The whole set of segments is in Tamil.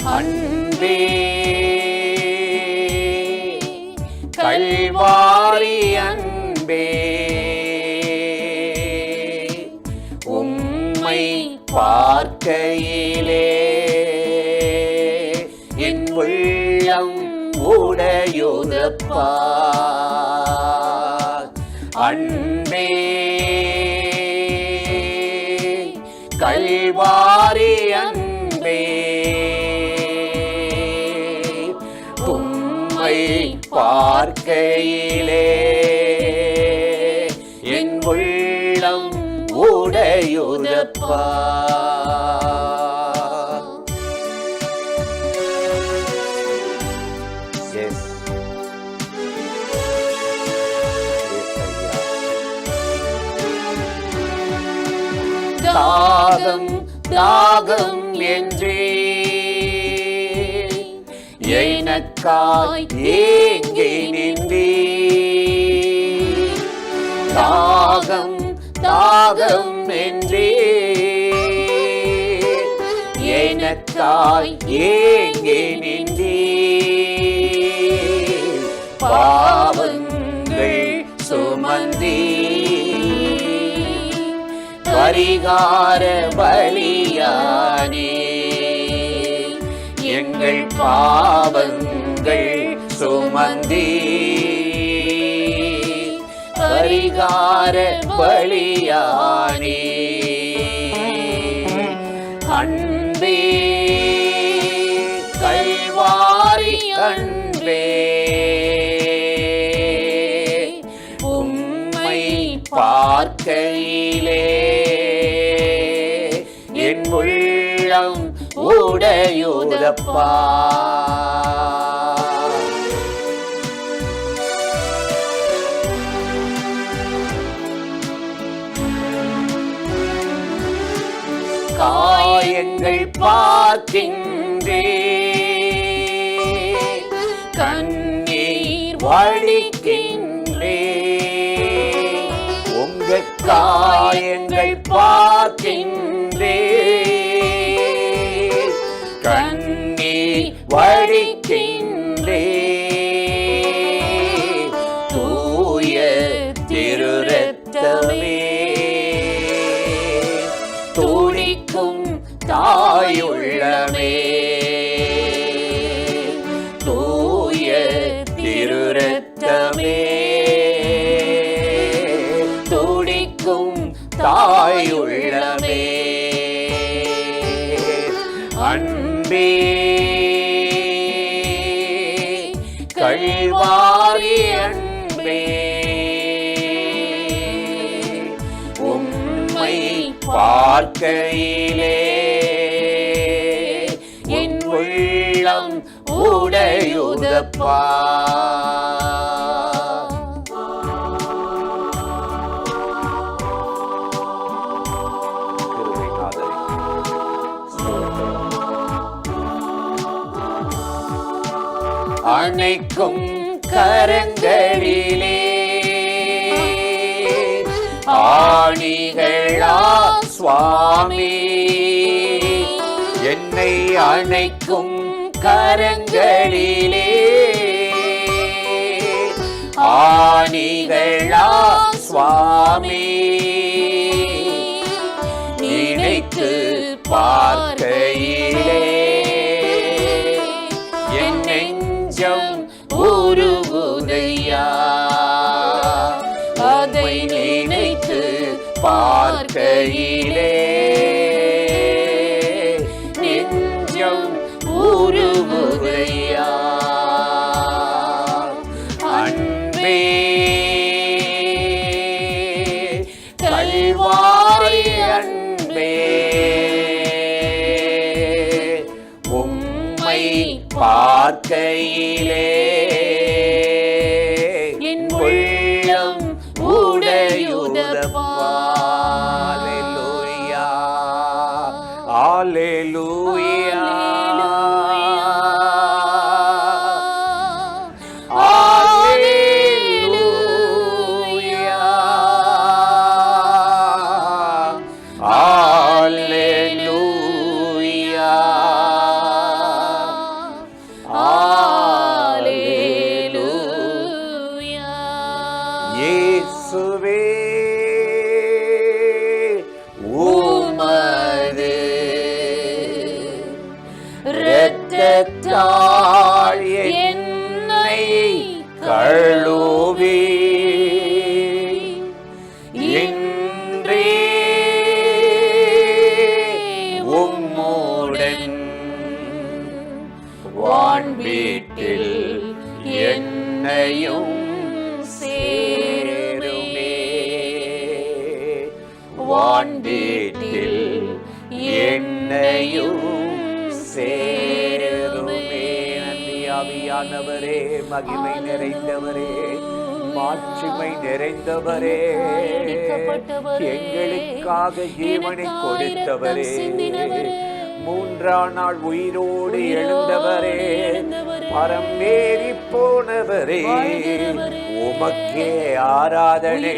அன்பே கல்வாரி அன்பே உம்மை பார்க்கையிலே என் உள்ளம் உடையுதப்பா. அன்பே கல்வாரி அன்பே உம்மை பார்க்கையிலே என் உள்ளம் உடையுதப்பா. தாகம் தாகம் என்றே எனக்காய் ஏங்கி நின்றே. தாகம் தாகம் என்றே எனக்காய் ஏங்கி நின்றே. பாவங்கள் சுமந்தே பரிகார பலியானே. எங்கள் பாவங்கள் சுமந்தே பரிகார பலியானே. அன்பே கல்வாரி அன்பே உம்மை பார்க்கையிலே என் உள்ளம் உடையுதப்பா. காயங்கள் பார்க்கின்றே கண்ணீர் வடிக்கின்றே. உங்க காயங்கள் பார்க்கின்றே கண்ணீர் வடிக்கின்றே. தூய திரு ரத்தமே துடிக்கும் தாயுள்ளமே. தூய திரு ரத்தமே துடிக்கும் தாயுள்ளமே. அன்பே கல்வாரி அன்பே உம்மை பார்க்கையிலே என் உள்ளம் உடையுதப்பா. அணைக்கும் கரங்களிலே ஆணிகளா சுவாமி. என்னை அணைக்கும் கரங்களிலே ஆணிகளா சுவாமி. நினைத்து பார்க்கையிலே என் நெஞ்சம் உருகுதையா. அதை நினைத்து பார்க்கையிலே நெஞ்சம் உருகுதையா. அன்பே கல்வாரி அன்பே உம்மை பார்க்கையிலே என் உள்ளம் உடையுதப்பா. அல்லேலூயா அல்லேலூயா அல்லேலூயா அல்லேலூயா இரத்தத்தால் என்னை கழுவி இன்றே உம்முடன் வான்வீட்டில் என்னையும் சேருமே. வான்வீட்டில் என்னையும் சேருமே. நன்றி ஆவியானவரே, மகிமை நிறைந்தவரே, மாட்சிமை நிறைந்தவரே, எங்களுக்காக ஜீவனை கொடுத்தவரே, மூன்றாம் நாள் உயிரோடு எழுந்தவரே, பரமேறி போனவரே, உமக்கே ஆராதனை,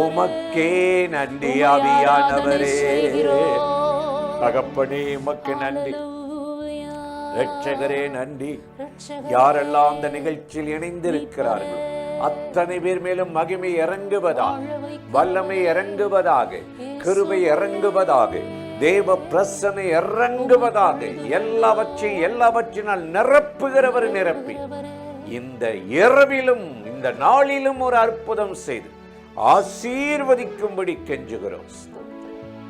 உமக்கே நன்றி ஆவியானவரே. தகப்பனே உமக்கு நன்றி, இரட்சகரே நன்றி. யாரெல்லாம் அந்த நிகழ்ச்சியில் இணைந்திருக்கிறார்கள் அத்தனை பேர் மேலும் மகிமை இறங்குவதாக, வல்லமை இறங்குவதாக, கிருபை இறங்குவதாக, தேவ பிரசனை இறங்குவதாக, எல்லாவற்றினால் நிரப்புகிறவர் நிரப்பி இந்த இரவிலும் இந்த நாளிலும் ஒரு அற்புதம் செய்து ஆசீர்வதிக்கும்படி கெஞ்சுகிறோம்.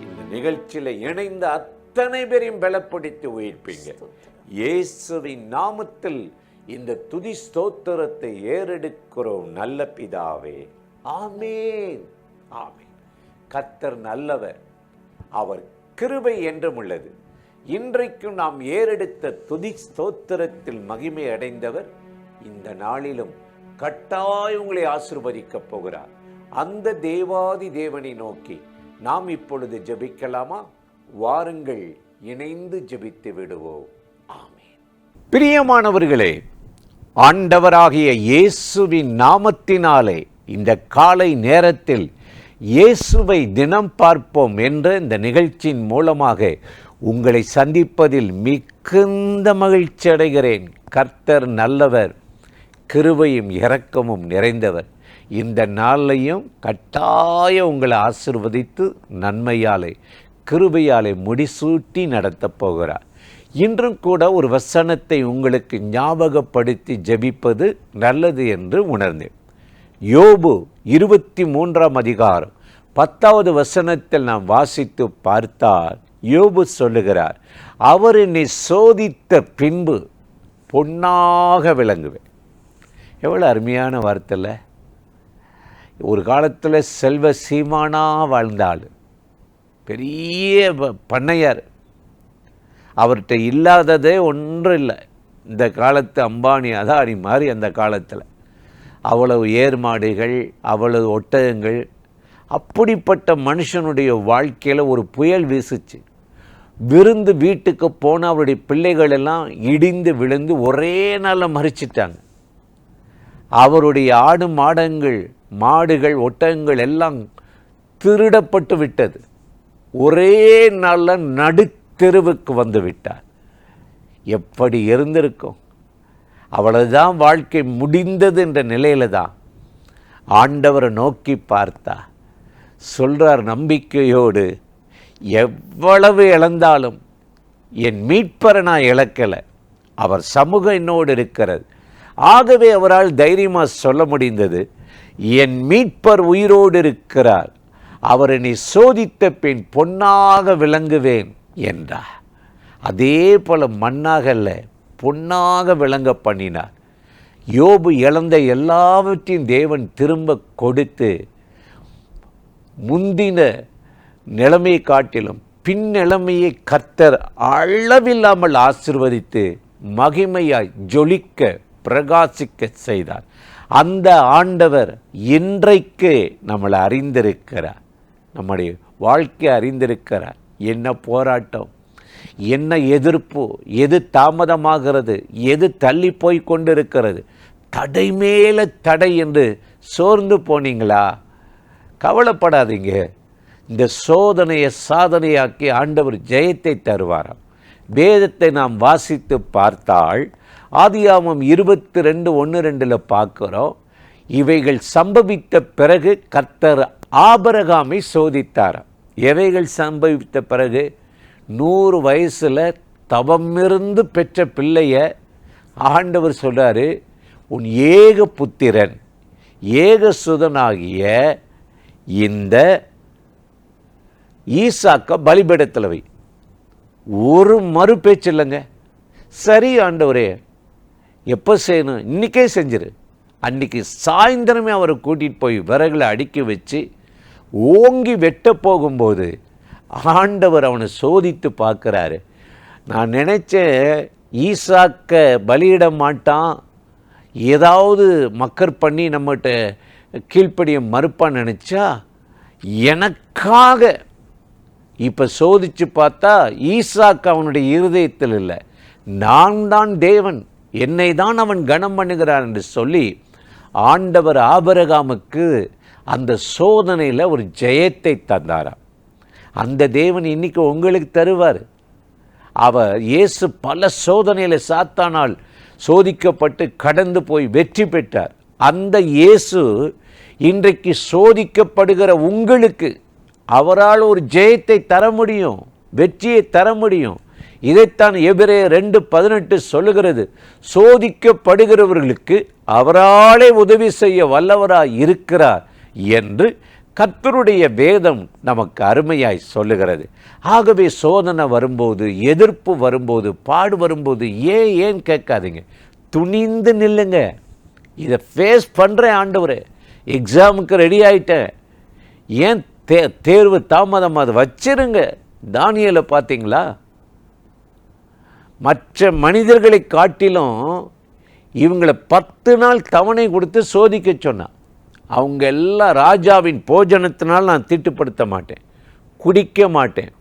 இந்த நிகழ்ச்சியில இணைந்த அத்தனை பேரையும் பலப்படுத்தி உயிர்ப்பீங்க. இயேசுவின் நாமத்தில் இந்த துதி ஸ்தோத்திரத்தை ஏறெடுக்கிறோம் நல்ல பிதாவே, ஆமென், ஆமென். கர்த்தர் நல்லவர், அவர் கிருபை என்றும் உள்ளது. இன்றைக்கும் நாம் ஏறெடுத்த துதி ஸ்தோத்திரத்தில் மகிமை அடைந்தவர் இந்த நாளிலும் கட்டாயம் உங்களை ஆசீர்வதிக்கப் போகிறார். அந்த தேவாதி தேவனை நோக்கி நாம் இப்பொழுது ஜெபிக்கலாமா? வாருங்கள், இணைந்து ஜெபித்து விடுவோம். ஆமென். பிரியமானவர்களே, ஆண்டவராகிய இயேசுவின் நாமத்தினாலே இந்த காலை நேரத்தில் இயேசுவை தினம் பார்ப்போம் என்ற இந்த நிகழ்ச்சியின் மூலமாக உங்களை சந்திப்பதில் மிகுந்த மகிழ்ச்சி அடைகிறேன். கர்த்தர் நல்லவர், கிருபையும் இரக்கமும் நிறைந்தவர். இந்த நாளையும் கட்டாயம் உங்களை ஆசீர்வதித்து நன்மையாலே கிருபையாலே முடிசூட்டி நடத்தப் போகிறார். இன்றும் கூட ஒரு வசனத்தை உங்களுக்கு ஞாபகப்படுத்தி ஜெபிப்பது நல்லது என்று உணர்ந்தேன். யோபு 23ஆம் அதிகாரம் 10வது வசனத்தில் நாம் வாசித்து பார்த்தால் யோபு சொல்லுகிறார், அவர் என்னை சோதித்த பின்பு பொன்னாக விளங்குவேன். எவ்வளோ அருமையான வார்த்தையில். ஒரு காலத்தில் செல்வ சீமானா வாழ்ந்தாள், பெரிய பண்ணையார், அவர்கிட்ட இல்லாததே ஒன்றும் இல்லை. இந்த காலத்து அம்பானி அதானி மாதிரி அந்த காலத்தில் அவ்வளவு ஏர்மாடுகள், அவ்வளவு ஒட்டகங்கள். அப்படிப்பட்ட மனுஷனுடைய வாழ்க்கையில் ஒரு புயல் வீசுச்சு. விருந்து வீட்டுக்கு போன அவருடைய பிள்ளைகள் எல்லாம் இடிந்து விழுந்து ஒரே நாளில் மறிச்சிட்டாங்க. அவருடைய ஆடு மாடுகள் ஒட்டகங்கள் எல்லாம் திருடப்பட்டு விட்டது. ஒரே நாளில் நடுத்தெருவுக்கு வந்து விட்டார். எப்படி இருந்திருக்கும்? அவ்வளவுதான், வாழ்க்கை முடிந்தது என்ற நிலையில தான் ஆண்டவரை நோக்கி பார்த்தா சொல்றார் நம்பிக்கையோடு, எவ்வளவு இழந்தாலும் என் மீட்பரை நான் இழக்கலை, அவர் சமூகம் என்னோடு இருக்கிறது. ஆகவே அவரால் தைரியமாக சொல்ல முடிந்தது, என் மீட்பர் உயிரோடு இருக்கிறார், அவர் என்னை சோதித்த பின் பொன்னாக விளங்குவேன் என்றார். அதே போல மண்ணாக அல்ல, பொன்னாக விளங்க பண்ணினார். யோபு இழந்த எல்லாவற்றையும் தேவன் திரும்ப கொடுத்து முந்தின நிலைமையை காட்டிலும் பின் நிலைமையை கர்த்தர் அளவில்லாமல் ஆசீர்வதித்து மகிமையாய் ஜொலிக்க பிரகாசிக்க செய்தார். அந்த ஆண்டவர் இன்றைக்கு நம்மளை அறிந்திருக்கிறார், நம்முடைய வாழ்க்கை அறிந்திருக்கிறார். என்ன போராட்டம், என்ன எதிர்ப்பு, எது தாமதமாகிறது, எது தள்ளி போய் கொண்டிருக்கிறது, தடை மேல தடை என்று சோர்ந்து போனீங்களா? கவலைப்படாதீங்க. இந்த சோதனையை சாதனையாக்கி ஆண்டவர் ஜெயத்தை தருவாராம். வேதத்தை நாம் வாசித்து பார்த்தால் ஆதியாகமம் 22:1-2 பார்க்கிறோம். இவைகள் சம்பவித்த பிறகு கர்த்தர் ஆபிரகாமை சோதித்தாராம். எவைகள் சம்பவித்த பிறகு? 100 வயசில் தவமிருந்து பெற்ற பிள்ளைய ஆண்டவர் சொல்றாரு, உன் ஏக புத்திரன் ஏகசுதனாகிய இந்த ஈசாக்க பலிபீடத்தில் வை. ஒரு மறு பேச்சு இல்லைங்க. சரி ஆண்டவரே, எப்போ செய்யணும்? இன்றைக்கே செஞ்சிரு. அன்றைக்கி சாயந்தரமே அவரை கூட்டிகிட்டு போய் விறகுல அடுக்கி வச்சு ஓங்கி வெட்ட போகும்போது ஆண்டவர் அவனை சோதித்து பார்க்குறாரு. நான் நினச்சேன் ஈசாக்க பலியிட மாட்டான், ஏதாவது மக்கர் பண்ணி நம்மகிட்ட கீழ்ப்படிய மறுப்பான்னு நினச்சா, எனக்காக இப்போ சோதித்து பார்த்தா ஈசாக்கு அவனுடைய இருதயத்தில் இல்லை, நான் தான் தேவன், என்னை தான் அவன் கனம் பண்ணுகிறான் என்று சொல்லி ஆண்டவர் ஆபிரகாமுக்கு அந்த சோதனையில் ஒரு ஜெயத்தை தந்தாராம். அந்த தேவன் இன்னைக்கு உங்களுக்கு தருவார். இயேசு பல சோதனையில் சாத்தானால் சோதிக்கப்பட்டு கடந்து போய் வெற்றி பெற்றார். அந்த இயேசு இன்றைக்கு சோதிக்கப்படுகிற உங்களுக்கு அவரால் ஒரு ஜெயத்தை தர முடியும், வெற்றியை தர முடியும். இதைத்தான் எபிரேயர் 2:18 சொல்லுகிறது. சோதிக்கப்படுகிறவர்களுக்கு அவராலே உதவி செய்ய வல்லவராய் இருக்கிறார் என்று கர்த்தருடைய வேதம் நமக்கு அருமையாய் சொல்லுகிறது. ஆகவே சோதனை வரும்போது, எதிர்ப்பு வரும்போது, பாடு வரும்போது ஏன் கேட்காதீங்க, துணிந்து நில்லுங்க. இதை ஃபேஸ் பண்ணுறேன் ஆண்டவரே, எக்ஸாமுக்கு ரெடி ஆகிட்டேன், ஏன் தேர்வு தாமதம், அதை வச்சிருங்க. தானியேலை பார்த்தீங்களா? மற்ற மனிதர்களை காட்டிலும் இவங்களை 10 நாள் தவணை கொடுத்து சோதிக்க சொன்னான். அவங்க எல்லாம் ராஜாவின் போஜனத்தினால் நான் தீட்டுப்படுத்த மாட்டேன், குடிக்க மாட்டேன்,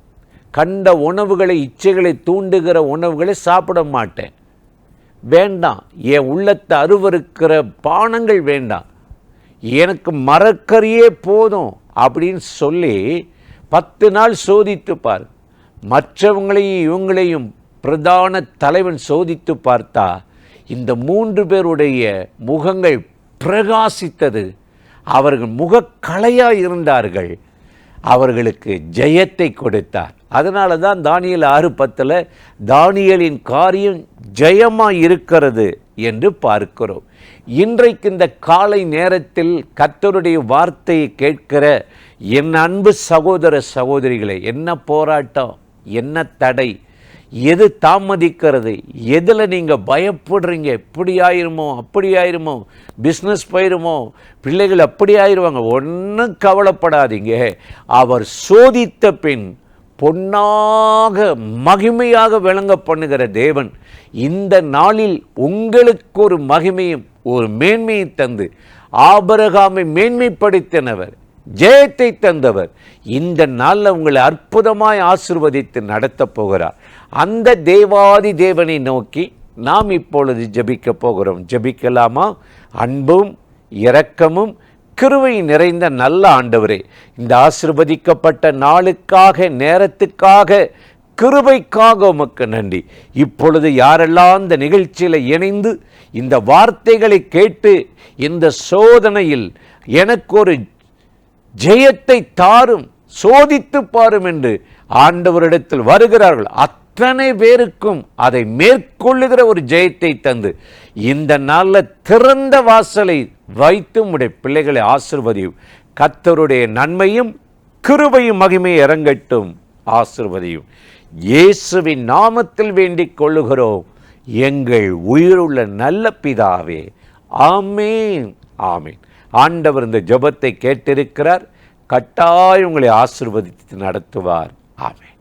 கண்ட உணவுகளை இச்சைகளை தூண்டுகிற உணவுகளை சாப்பிட மாட்டேன், வேண்டாம், என் உள்ளத்தை அருவருக்கிற பானங்கள் வேண்டாம், எனக்கு மரக்கறியே போதும் அப்படின்னு சொல்லி 10 நாள் சோதித்து பார். மற்றவங்களையும் இவங்களையும் பிரதான தலைவன் சோதித்து பார்த்தா இந்த 3 பேருடைய முகங்கள் பிரகாசித்தது. அவர்கள் முகக்கலையாக இருந்தார்கள். அவர்களுக்கு ஜெயத்தை கொடுத்தார். அதனால தான் தானியேல் 6:10 தானியேலின் காரியம் ஜெயமாக இருக்கிறது என்று பார்க்கிறோம். இன்றைக்கு இந்த காலை நேரத்தில் கர்த்தருடைய வார்த்தையை கேட்கிற என் அன்பு சகோதர சகோதரிகளே, என்ன போராட்டம், என்ன தடை, எது தாமதிக்கிறது, எதில் நீங்கள் பயப்படுறீங்க, இப்படி ஆயிருமோ அப்படி ஆயிருமோ, பிஸ்னஸ் போயிருமோ, பிள்ளைகள் அப்படி ஆயிடுவாங்க, ஒன்றும் கவலைப்படாதீங்க. அவர் சோதித்த பின் பொன்னாக மகிமையாக விளங்க பண்ணுகிற தேவன் இந்த நாளில் உங்களுக்கு ஒரு மகிமையும் ஒரு மேன்மையை தந்து ஆபிரகாமை மேன்மைப்படுத்தினவர், ஜெயத்தை தந்தவர், இந்த நாளில் உங்களை அற்புதமாய் ஆசீர்வதித்து நடத்தப் போகிறார். அந்த தேவாதி தேவனை நோக்கி நாம் இப்பொழுது ஜெபிக்க போகிறோம். ஜெபிக்கலாமா? அன்பும் இரக்கமும் கிருபை நிறைந்த நல்ல ஆண்டவரே, இந்த ஆசீர்வதிக்கப்பட்ட நாளுக்காக, நேரத்துக்காக, கிருபைக்காக உமக்கு நன்றி. இப்பொழுது யாரெல்லாம் இந்த நிகழ்ச்சியில் இணைந்து இந்த வார்த்தைகளை கேட்டு இந்த சோதனையில் எனக்கு ஒரு ஜெயத்தை தாரும், சோதித்து பாரும் என்று ஆண்டவரிடத்தில் வருகிறார்கள், அத்தனை பேருக்கும் அதை மேற்கொள்ளுகிற ஒரு ஜெயத்தை தந்து இந்த நாளில் திறந்த வாசலை வைத்து உடைய பிள்ளைகளை ஆசீர்வதியும். கர்த்தருடைய நன்மையும் கிருபையும் மகிமை இறங்கட்டும், ஆசீர்வதியும். இயேசுவின் நாமத்தில் வேண்டிக் கொள்ளுகிறோம் எங்கள் உயிருள்ள நல்ல பிதாவே, ஆமேன், ஆமேன். ஆண்டவர் இந்த ஜெபத்தை கேட்டிருக்கிறார். கட்டாயம் உங்களை ஆசீர்வதித்து நடத்துவார். ஆமென்.